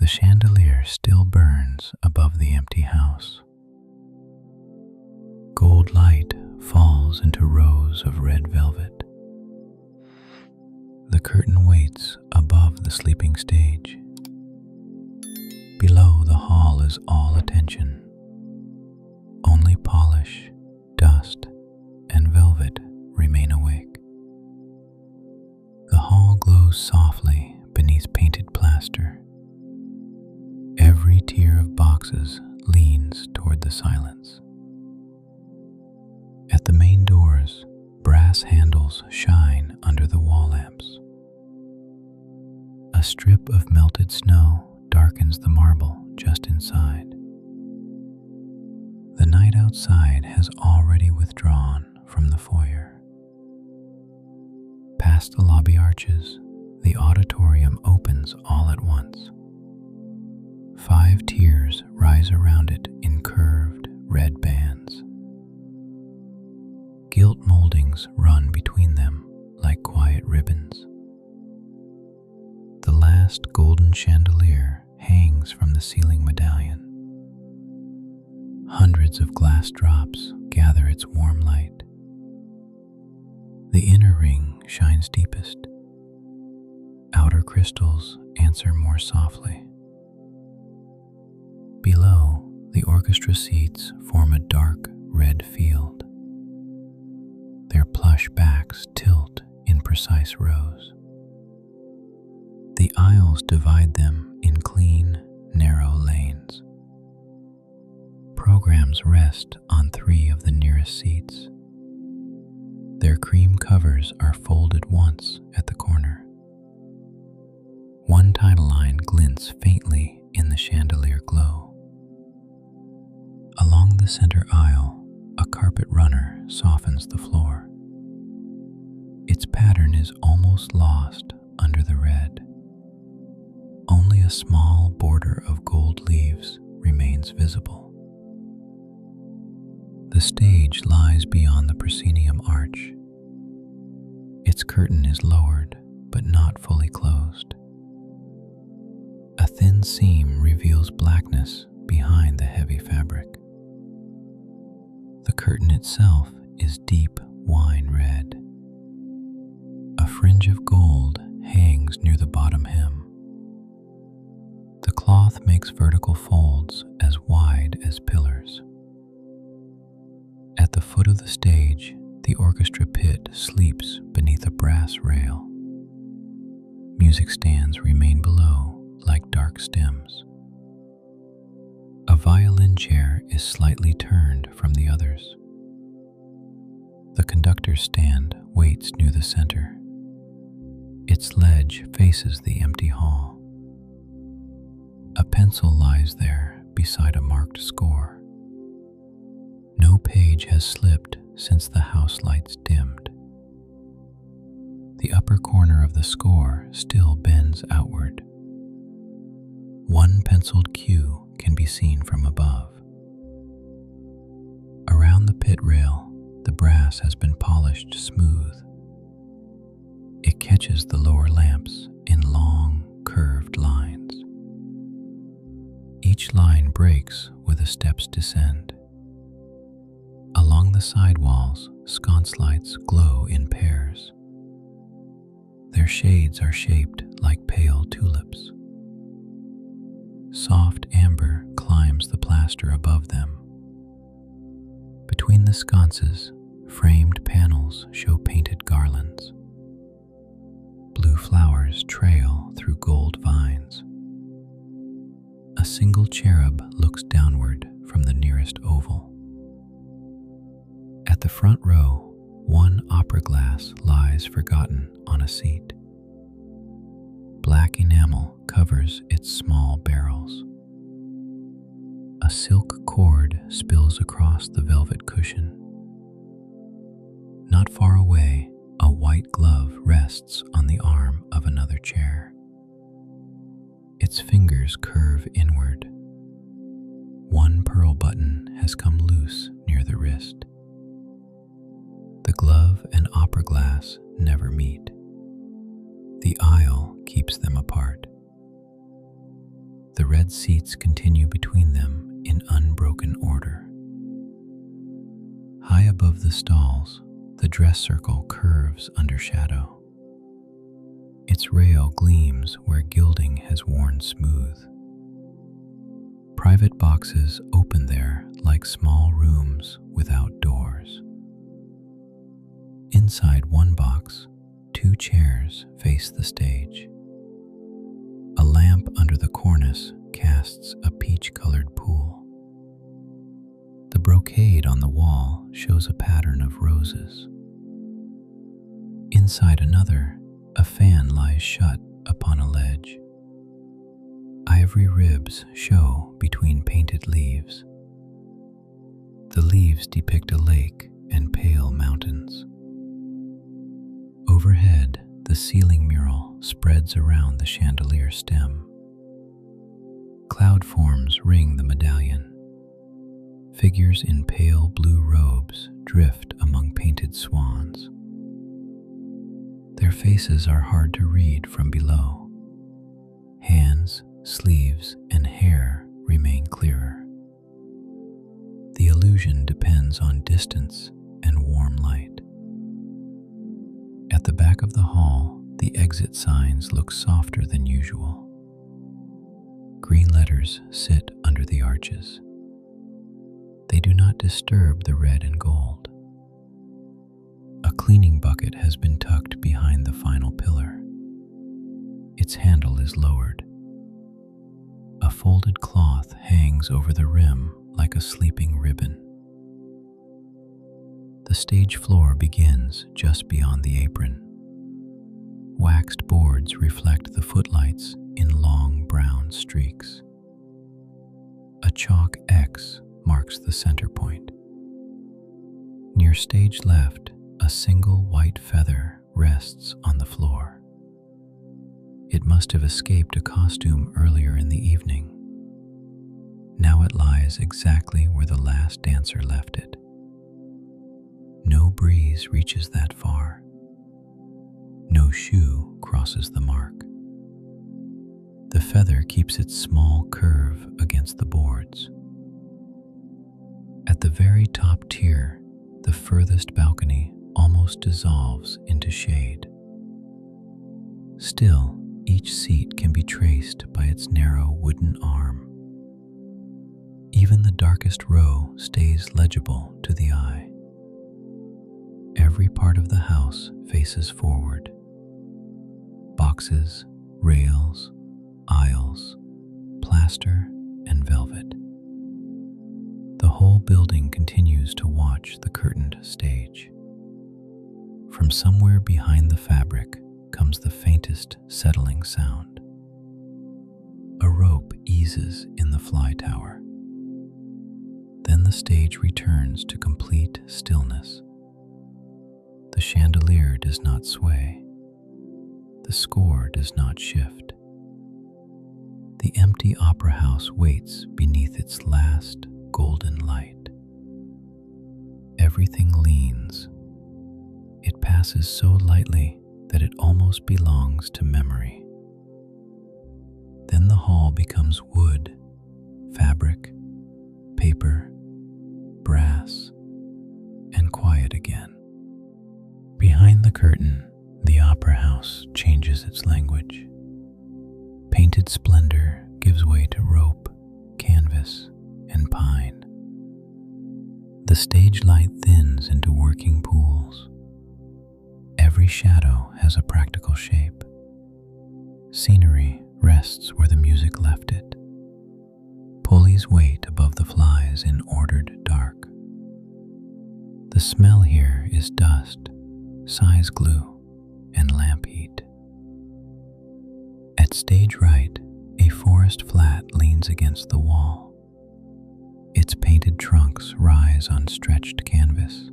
The chandelier still burns above the empty house. Gold light falls into rows of red velvet. The curtain waits above the sleeping stage. Below, the hall is all attention. Only polish, dust, and velvet remain awake. The hall glows softly beneath painted plaster. Every tier of boxes leans toward the silence. At the main doors, brass handles shine under the wall lamps. A strip of melted snow darkens the marble just inside. The night outside has already withdrawn from the foyer. Past the lobby arches, the auditorium opens all at once. 5 tiers rise around it in curved red bands. Gilt moldings run between them like quiet ribbons. The last golden chandelier hangs from the ceiling medallion. Hundreds of glass drops gather its warm light. The inner ring shines deepest. Outer crystals answer more softly. Below, the orchestra seats form a dark red field. Their plush backs tilt in precise rows. The aisles divide them in clean, narrow lanes. Programs rest on 3 of the nearest seats. Their cream covers are folded once at the corner. One title line glints faintly in the chandelier glow. Along the center aisle, a carpet runner softens the floor. Its pattern is almost lost under the red. Only a small border of gold leaves remains visible. The stage lies beyond the proscenium arch. Its curtain is lowered, but not fully closed. A thin seam reveals blackness behind the heavy fabric. The curtain itself is deep wine red. A fringe of gold hangs near the bottom hem. The cloth makes vertical folds as wide as pillars. At the foot of the stage, the orchestra pit sleeps beneath a brass rail. Music stands remain below like dark stems. A violin chair is slightly turned from the others. The conductor's stand waits near the center. Its ledge faces the empty hall. A pencil lies there beside a marked score. No page has slipped since the house lights dimmed. The upper corner of the score still bends outward. One penciled cue can be seen from above. Around the pit rail, the brass has been polished smooth. It catches the lower lamps in long, curved lines. Each line breaks where the steps descend. Along the side walls, sconce lights glow in pairs. Their shades are shaped like pale tulips. Soft amber climbs the plaster above them. Between the sconces, framed panels show painted garlands. Blue flowers trail through gold vines. A single cherub looks downward from the nearest oval. At the front row, one opera glass lies forgotten on a seat. Black enamel covers its small barrels. A silk cord spills across the velvet cushion. Not far away, a white glove rests on the arm of another chair. Its fingers curve inward. One pearl button has come loose near the wrist. The glove and opera glass never meet. The aisle keeps them apart. The the red seats continue between them in unbroken order. High above the stalls, the dress circle curves under shadow. Its rail gleams where gilding has worn smooth. Private boxes open there like small rooms without doors. Inside one box, 2 chairs face the stage. A lamp under the cornice casts a peach-colored pool. The brocade on the wall shows a pattern of roses. Inside another, a fan lies shut upon a ledge. Ivory ribs show between painted leaves. The leaves depict a lake and pale mountains. Overhead, the ceiling mural spreads around the chandelier stem. Cloud forms ring the medallion. Figures in pale blue robes drift among painted swans. Their faces are hard to read from below. Hands, sleeves, and hair remain clearer. The illusion depends on distance and warm light. At the back of the hall, the exit signs look softer than usual. Green letters sit under the arches. They do not disturb the red and gold. A cleaning bucket has been tucked behind the final pillar. Its handle is lowered. A folded cloth hangs over the rim like a sleeping ribbon. The stage floor begins just beyond the apron. Waxed boards reflect the footlights in long brown streaks. A chalk X marks the center point. Near stage left, a single white feather rests on the floor. It must have escaped a costume earlier in the evening. Now it lies exactly where the last dancer left it. No breeze reaches that far. No shoe crosses the mark. The feather keeps its small curve against the boards. At the very top tier, the furthest balcony almost dissolves into shade. Still, each seat can be traced by its narrow wooden arm. Even the darkest row stays legible to the eye. Every part of the house faces forward. Boxes, rails, aisles, plaster, and velvet. The whole building continues to watch the curtained stage. From somewhere behind the fabric comes the faintest settling sound. A rope eases in the fly tower. Then the stage returns to complete stillness. The chandelier does not sway. The score does not shift. The empty opera house waits beneath its last golden light. Everything leans. It passes so lightly that it almost belongs to memory. Then the hall becomes wood, fabric, paper, brass, and quiet again. Behind the curtain, the opera house changes its language. Painted splendor gives way to rope, canvas, and pine. The stage light thins into working pools. Every shadow has a practical shape. Scenery rests where the music left it. Pulleys wait above the flies in ordered dark. The smell here is dust, size glue, and lamp heat. At stage right, a forest flat leans against the wall. Its painted trunks rise on stretched canvas.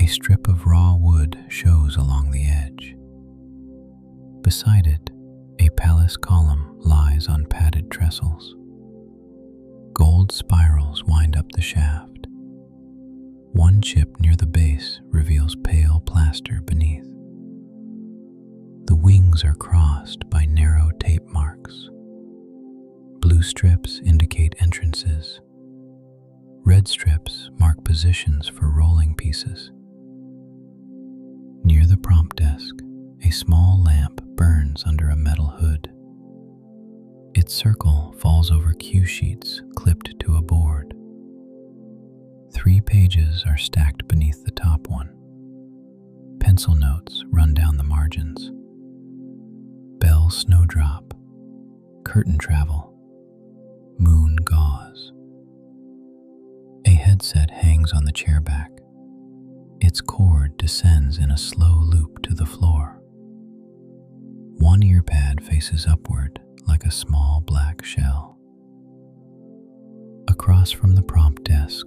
A strip of raw wood shows along the edge. Beside it, a palace column lies on padded trestles. Gold spirals wind up the shaft. One chip near the base reveals pale plaster beneath. The wings are crossed by narrow tape marks. Blue strips indicate entrances. Red strips mark positions for rolling pieces. Near the prompt desk, a small lamp burns under a metal hood. Its circle falls over cue sheets clipped to a board. 3 pages are stacked beneath the top one. Pencil notes run down the margins. Bell snowdrop, curtain travel, moon gauze. A headset hangs on the chair back. Its cord descends in a slow loop to the floor. One ear pad faces upward like a small black shell. Across from the prompt desk,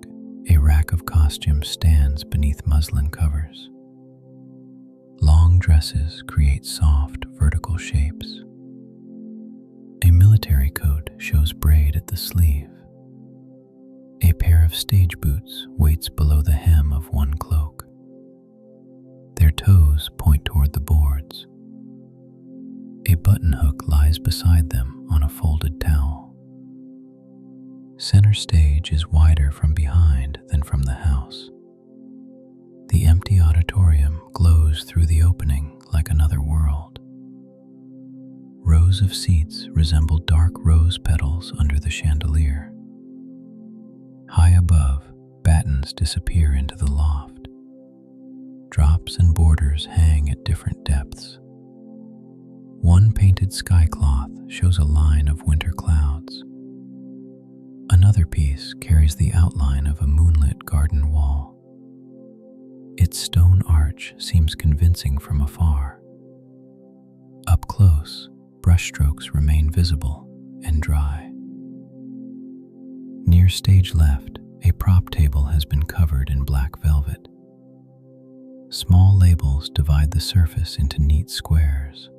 a rack of costumes stands beneath muslin covers. Long dresses create soft, vertical shapes. A military coat shows braid at the sleeve. A pair of stage boots waits below the hem of one cloak. Their toes point toward the boards. A button hook lies beside them on a folded towel. Center stage is wider from behind than from the house. The empty auditorium glows through the opening like another world. Rows of seats resemble dark rose petals under the chandelier. High above, battens disappear into the loft. Drops and borders hang at different depths. One painted sky cloth shows a line of winter clouds. Another piece carries the outline of a moonlit garden wall. Its stone arch seems convincing from afar. Up close, brushstrokes remain visible and dry. Near stage left, a prop table has been covered in black velvet. Small labels divide the surface into neat squares.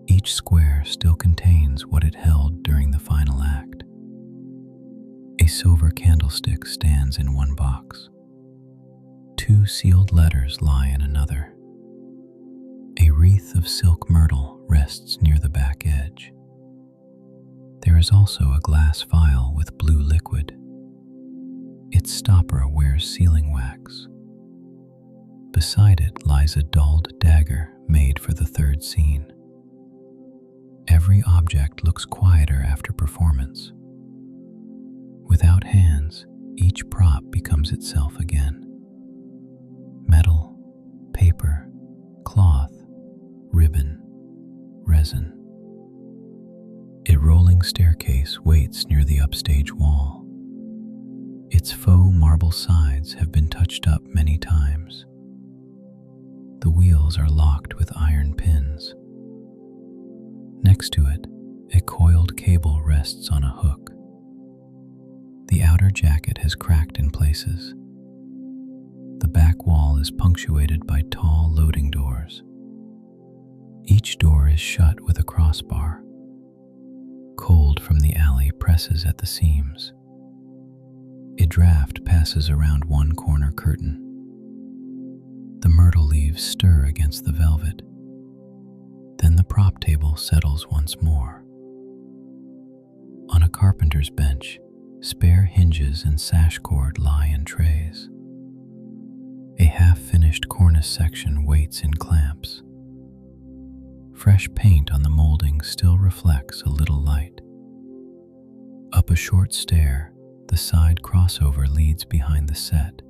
Each square still contains what it held during the final act. A silver candlestick stands in one box. 2 sealed letters lie in another. A wreath of silk myrtle rests near the back edge. There is also a glass vial with blue liquid. Its stopper wears sealing wax. Beside it lies a dulled dagger made for the 3rd scene. Every object looks quieter after performance. Without hands, each prop becomes itself again. Metal, paper, cloth, ribbon, resin. A rolling staircase waits near the upstage wall. Its faux marble sides have been touched up many times. The wheels are locked with iron pins. Next to it, a coiled cable rests on a hook. The outer jacket has cracked in places. The back wall is punctuated by tall loading doors. Each door is shut with a crossbar. Cold from the alley presses at the seams. A draft passes around one corner curtain. The myrtle leaves stir against the velvet. Then the prop table settles once more. On a carpenter's bench, spare hinges and sash cord lie in trays. A half-finished cornice section waits in clamps. Fresh paint on the molding still reflects a little light. Up a short stair, the side crossover leads behind the set.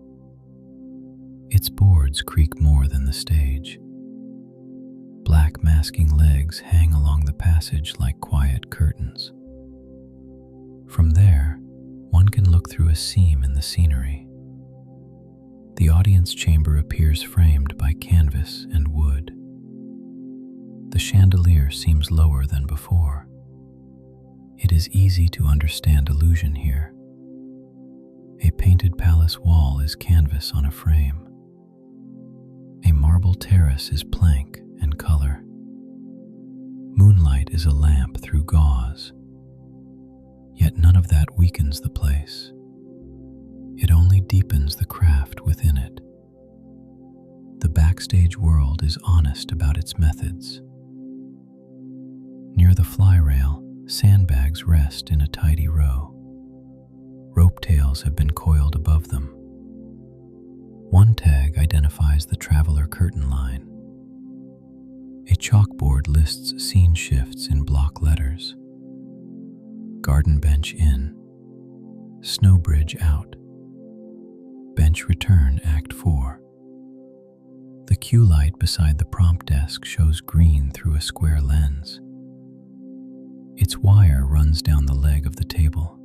Its boards creak more than the stage. Black masking legs hang along the passage like quiet curtains. From there, one can look through a seam in the scenery. The audience chamber appears framed by canvas and wood. The chandelier seems lower than before. It is easy to understand illusion here. A painted palace wall is canvas on a frame. A marble terrace is plank and color. Moonlight is a lamp through gauze. Yet none of that weakens the place. It only deepens the craft within it. The backstage world is honest about its methods. Near the fly rail, sandbags rest. rest in a tidy row. Rope tails have been coiled above them. One tag identifies the traveler curtain line. A chalkboard lists scene shifts in block letters. Garden bench in. Snow bridge out. Bench return, Act 4. The cue light beside the prompt desk shows green through a square lens. Its wire runs down the leg of the table.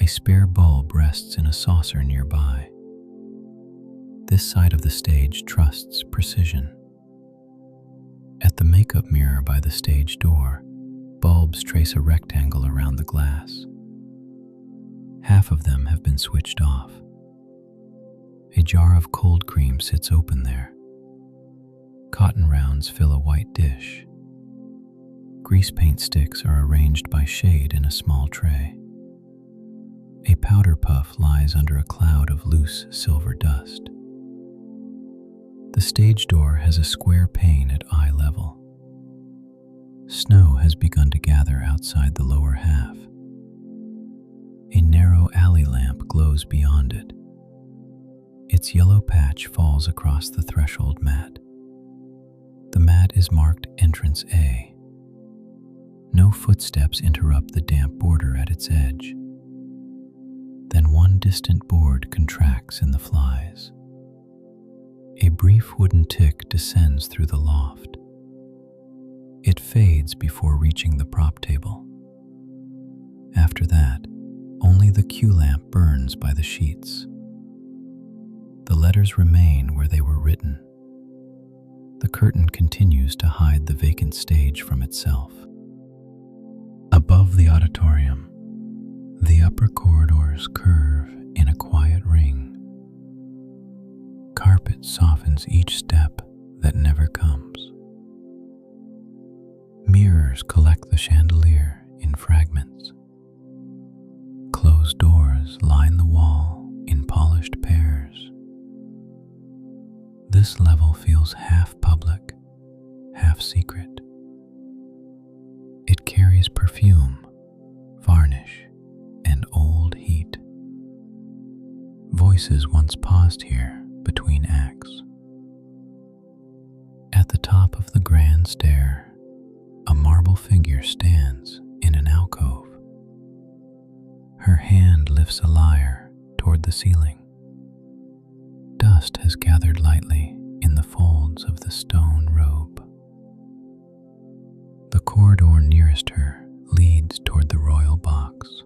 A spare bulb rests in a saucer nearby. This side of the stage trusts precision. At the makeup mirror by the stage door, bulbs trace a rectangle around the glass. Half of them have been switched off. A jar of cold cream sits open there. Cotton rounds fill a white dish. Grease paint sticks are arranged by shade in a small tray. A powder puff lies under a cloud of loose silver dust. The stage door has a square pane at eye level. Snow has begun to gather outside the lower half. A narrow alley lamp glows beyond it. Its yellow patch falls across the threshold mat. The mat is marked Entrance A. No footsteps interrupt the damp border at its edge. Then one distant board contracts in the flies. A brief wooden tick descends through the loft. It fades before reaching the prop table. After that, only the cue lamp burns by the sheets. The letters remain where they were written. The curtain continues to hide the vacant stage from itself. Above the auditorium, the upper corridors curve in a quiet ring. Carpet softens each step that never comes. Mirrors collect the chandelier in fragments. Closed doors line the wall in polished pairs. This level feels half public, half secret. It carries perfume, varnish, and old heat. Voices once paused here between acts. At the top of the grand stair, a marble figure stands in an alcove. Her hand lifts a lyre toward the ceiling. Dust has gathered lightly in the folds of the stone robe. The corridor nearest her leads toward the royal box.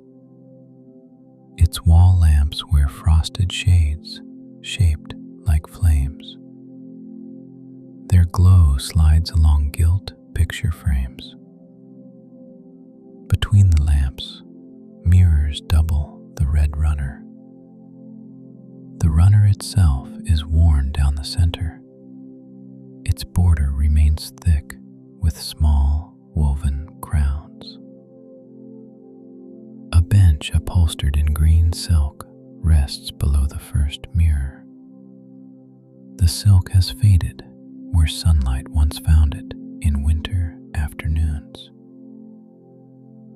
Its wall lamps wear frosted shades shaped like flames. Their glow slides along gilt picture frames. Between the lamps, mirrors double the red runner. The runner itself is worn down the center. Its border remains thick with small woven crowns. A bench upholstered in green silk rests below the first mirror. The silk has faded where sunlight once found it in winter afternoons.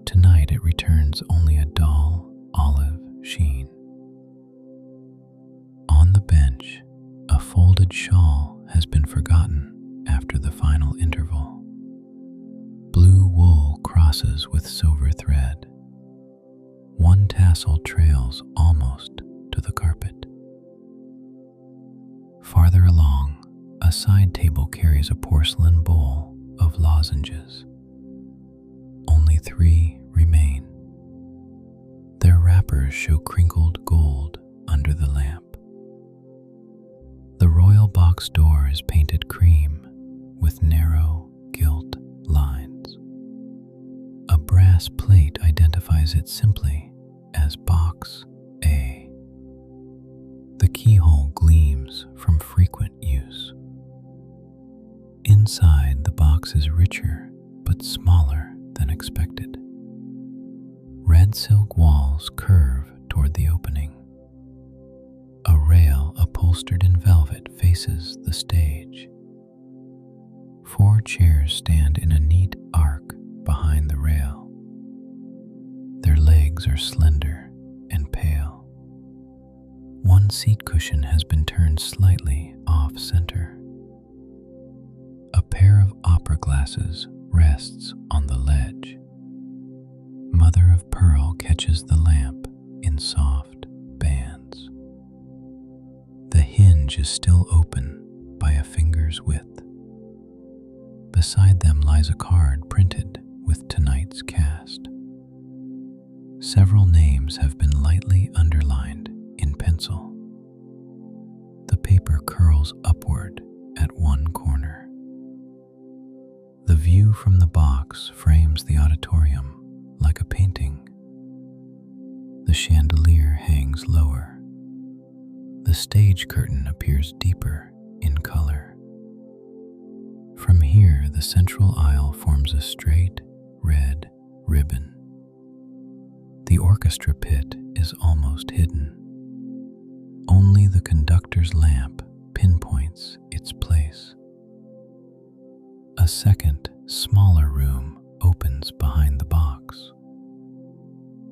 Tonight it returns only a dull olive sheen. On the bench, a folded shawl has been forgotten after the final interval. Blue wool crosses with silver thread. One tassel trails almost to the carpet. Farther along, a side table carries a porcelain bowl of lozenges. Only 3 remain. Their wrappers show crinkled gold under the lamp. The royal box door is painted cream with narrow gilt lines. A brass plate identifies it simply as Box A. The keyhole gleams from frequent use. Inside, the box is richer but smaller than expected. Red silk walls curve toward the opening. A rail upholstered in velvet faces the stage. 4 chairs stand in a neat arc behind the rail. legs are slender and pale. One seat cushion has been turned slightly off-center. A pair of opera glasses rests on the ledge. Mother of pearl catches the lamp in soft bands. The hinge is still open by a finger's width. Beside them lies a card printed with tonight's cast. Several names have been lightly underlined in pencil. The paper curls upward at one corner. The view from the box frames the auditorium like a painting. The chandelier hangs lower. The stage curtain appears deeper in color. From here, the central aisle forms a straight, red ribbon. The orchestra pit is almost hidden. Only the conductor's lamp pinpoints its place. A second, smaller room opens behind the box.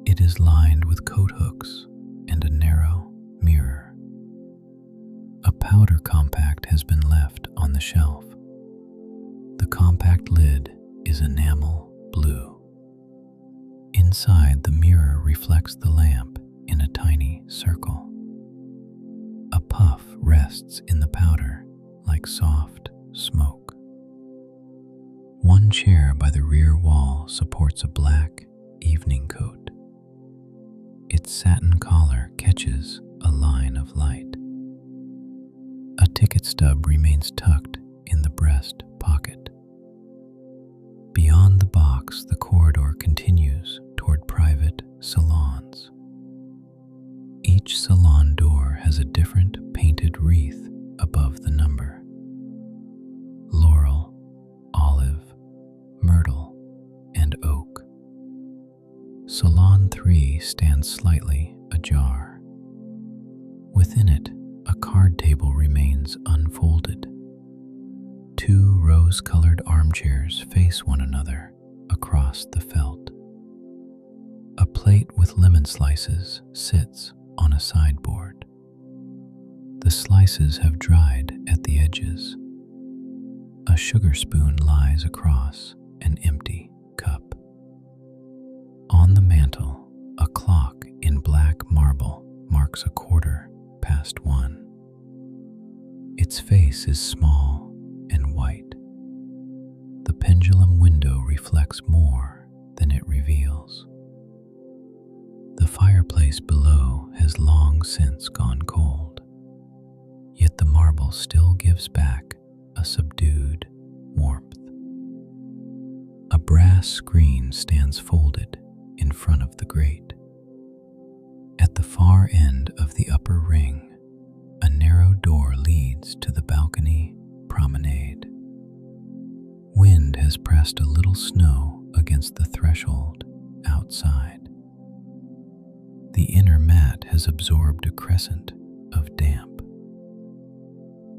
It is lined with coat hooks and a narrow mirror. A powder compact has been left on the shelf. The compact lid is enamel blue. Inside, the mirror reflects the lamp in a tiny circle. A puff rests in the powder like soft smoke. One chair by the rear wall supports a black evening coat. Its satin collar catches a line of light. A ticket stub remains tucked in the breast pocket. Beyond the box, the corridor continues toward private salons. Each salon door has a different painted wreath above the number. Laurel, olive, myrtle, and oak. Salon 3 stands slightly ajar. Within it, a card table remains unfolded. Two rose-colored armchairs face one another across the felt. A plate with lemon slices sits on a sideboard. The slices have dried at the edges. A sugar spoon lies across an empty cup. On the mantel, a clock in black marble marks 1:15. Its face is small and white. The pendulum window reflects more than it reveals. The fireplace below has long since gone cold, yet the marble still gives back a subdued warmth. A brass screen stands folded in front of the grate. At the far end of the upper ring, a narrow door leads to the balcony promenade. Wind has pressed a little snow against the threshold outside. The inner mat has absorbed a crescent of damp.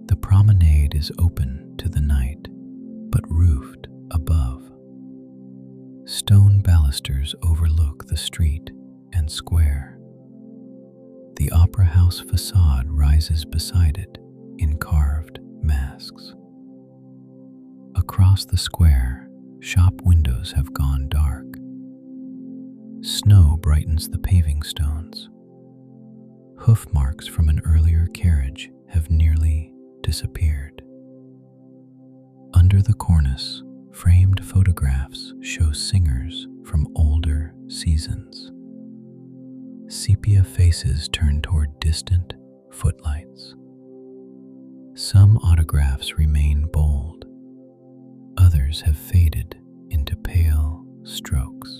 The promenade is open to the night, but roofed above. Stone balusters overlook the street and square. The opera house facade rises beside it in carved masks. Across the square, shop windows have gone dark. Snow brightens the paving stones. Hoof marks from an earlier carriage have nearly disappeared. Under the cornice, framed photographs show singers from older seasons. Sepia faces turn toward distant footlights. Some autographs remain bold. Others have faded into pale strokes.